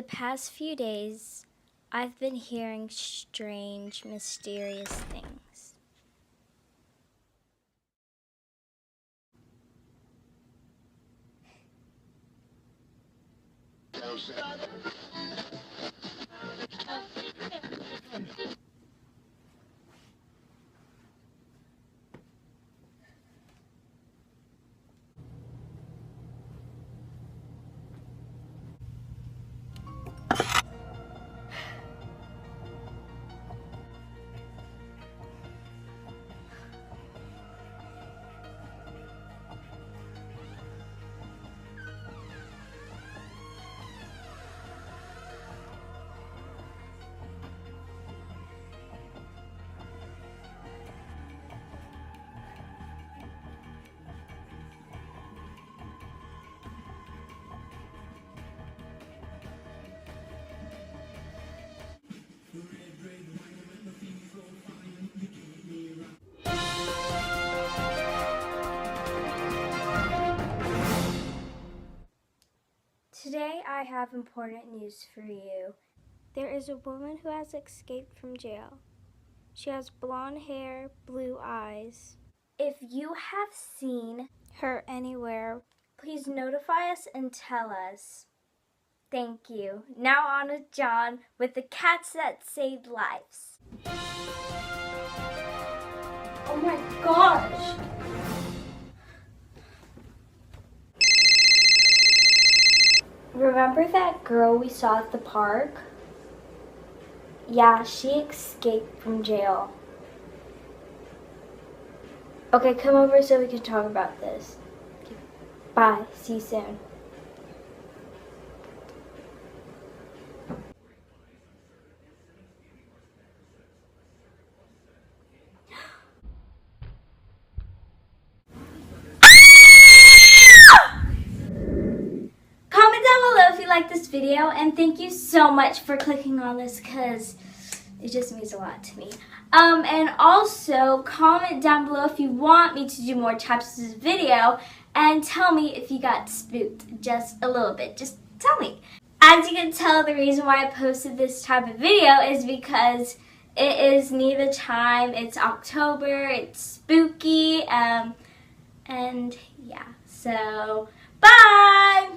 past few days, I've been hearing strange, mysterious things. Today I have important news for you. There is a woman who has escaped from jail. She has blonde hair, blue eyes. If you have seen her anywhere, please notify us and tell us. Thank you. Now on with John with the cats that saved lives. Oh my gosh! Remember that girl we saw at the park? Yeah, she escaped from jail. Okay, come over so we can talk about this. Okay, bye. See you soon. Comment down below if you like this video, and thank you so much for clicking on this because it just means a lot to me. And also comment down below if you want me to do more types of this video, and tell me if you got spooked just a little bit. Just tell me. As you can tell, the reason why I posted this type of video is because it is near the time. It's October, it's spooky, and yeah, so bye!